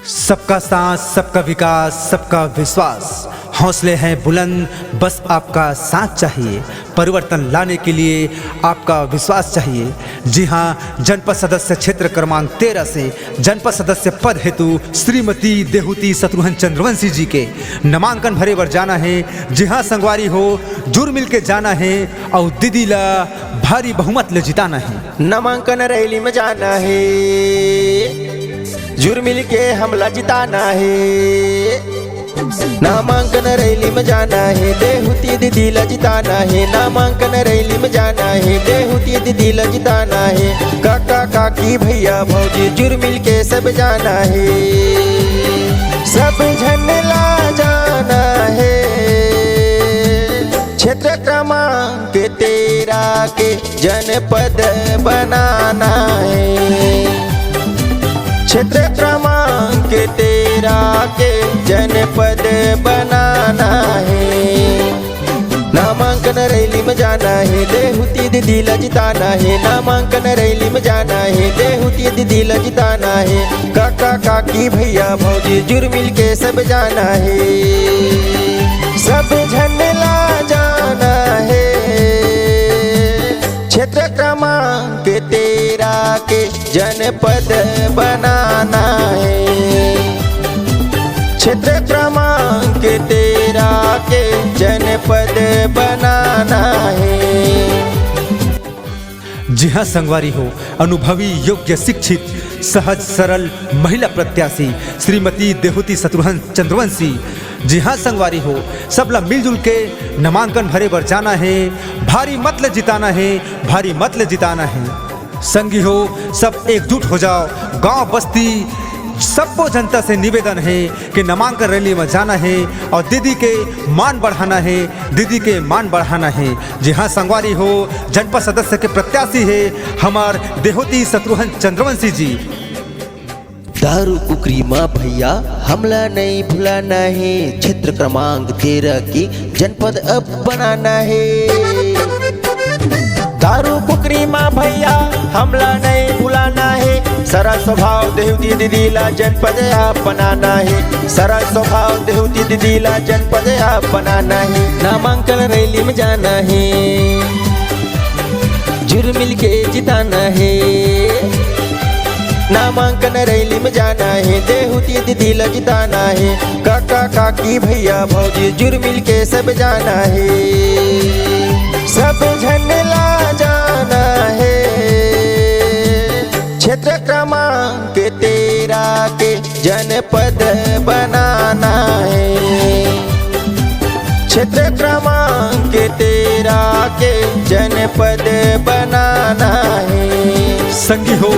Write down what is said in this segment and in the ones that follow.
सबका साथ, सबका विकास, सबका विश्वास, हौसले हैं बुलंद, बस आपका साथ चाहिए। परिवर्तन लाने के लिए आपका विश्वास चाहिए। जी हाँ, जनपद सदस्य क्षेत्र क्रमांक 13 से जनपद सदस्य पद हेतु श्रीमती देहूती शत्रुघ्न चंद्रवंशी जी के नामांकन भरे बर जाना है। जी हाँ संगवारी हो, जुड़ मिल के जाना है और दीदी ला भारी बहुमत ले जिताना है। नामांकन रैली में जाना है, जुड़ मिल के हमला जिताना है। नामांकन रैली में जाना है, देहूती दीदी ला जिताना है। नामांकन रैली में जाना है, देहूती दीदी ला जिताना है। काका काकी भैया भौजी जुड़ मिल के सब जाना है, सब झंडा जाना है। क्षेत्र क्रमांक 13 के जनपद बनाना है। क्षेत्र क्रमांक 13 के जनपद बनाना है। नामांकन रैली में जाना है, देहूती दीदी ला जिताना है। नामांकन रैली में जाना है, देहूती दीदी ला जिताना है। काका काकी भैया भौजी जुड़ मिल के सब जाना है, सब झंडा जाना है। क्षेत्र क्रमांक 13 के जनपद बनाना है। क्षेत्र क्रमांक 13 के जनपद बनाना है। जी हाँ संगवारी हो, अनुभवी, योग्य, शिक्षित, सहज, सरल महिला प्रत्याशी श्रीमती देहूती शत्रुघ्न चंद्रवंशी। जी हाँ संगवारी हो, सब ला मिलजुल के नामांकन भरे बर जाना है। भारी मत ले जिताना है, भारी मत ले जिताना है। संगी हो, सब एकजुट हो जाओ। गांव बस्ती सबको जनता से निवेदन है कि नामांकन रैली में जाना है और दीदी के मान बढ़ाना है, दीदी के मान बढ़ाना है। जी हाँ संगवारी हो, जनपद सदस्य के प्रत्याशी है हमार देहूती शत्रुघ्न चंद्रवंशी जी। दारू कुकरी माँ भैया हमला नहीं भुलाना है। क्षेत्र क्रमांक 13 की जनपद अब बनाना है। दारू कुकरी माँ भैया हमला नहीं भुलाना है। सरल स्वभाव देहूती दीदी ला जनपद आप बनाना है। सरल स्वभाव देहूती दीदी ला जनपद आप बनाना है। नामांकन रैली में जाना है, जुड़ मिल के जिताना है। नामांकन रैली में जाना है, देहूती दीदी ला जिताना है। काका काकी भैया भौजी जुड़ मिल के सब जाना है, सब झंडा जाना है। क्षेत्र क्रमांक 13 के जनपद बनाना है। क्षेत्र क्रमांक 13 के जनपद बनाना है। संगी हो,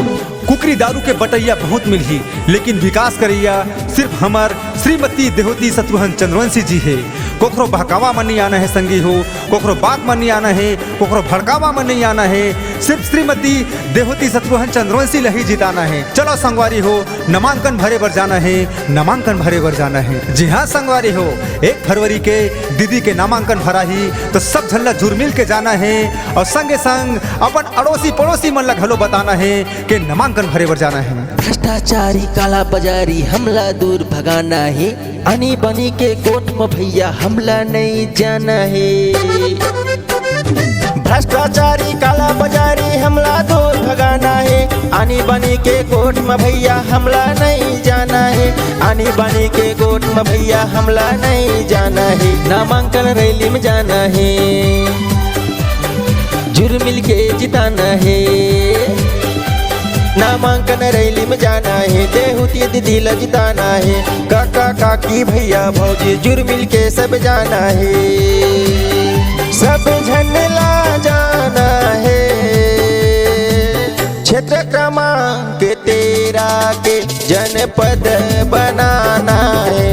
कुकरी दारू के बटैया बहुत मिलही, लेकिन विकास करैया सिर्फ हमार श्रीमती देहूती शत्रुघ्न चंद्रवंशी जी है। कोकरो बहकावा मन नहीं आना है संगी हो, कोकरो बात मन नहीं आना है, कोकरो भड़कावा मन नहीं आना है। सिर्फ श्रीमती देहूती शत्रुघ्न चंद्रवंशी लही जिताना है। चलो संगवारी हो, नामांकन भरे बर जाना है, नामांकन भरे बर जाना है। जी हाँ संगवारी हो, 1 फरवरी के दीदी के नामांकन भरा ही तो सब झल्ला जुड़ मिल के जाना है और संगे संग अपन अड़ोसी पड़ोसी मन ला घलो बताना है कि नामांकन भरे बर जाना है। भ्रष्टाचारी काला बाजारी हमला दूर भगाना है। आनी बनी के कोर्ट में भैया हमला नहीं जाना है। भ्रष्टाचारी काला बाजारी हमला दूर भगाना है। आनी बनी के कोर्ट में भैया हमला नहीं जाना है। आनी बनी के कोर्ट में भैया हमला नहीं जाना है। नामांकन रैली में जाना है, जुड़ मिल के जिताना है। नामांकन रैली में जाना है, देहूती दीदी ला जिताना है। काका काकी भैया भौजी जुड़ मिल के सब जाना है, सब झंडा जाना है। क्षेत्र क्रमांक 13 के जनपद बनाना है।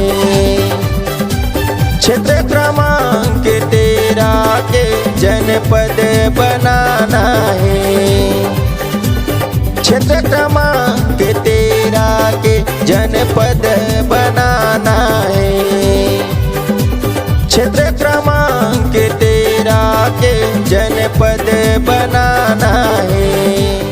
क्षेत्र क्रमांक 13 के जनपद बनाना है। क्षेत्र क्रमांक 13 के जनपद बनाना है। क्षेत्र क्रमांक 13 के जनपद बनाना है।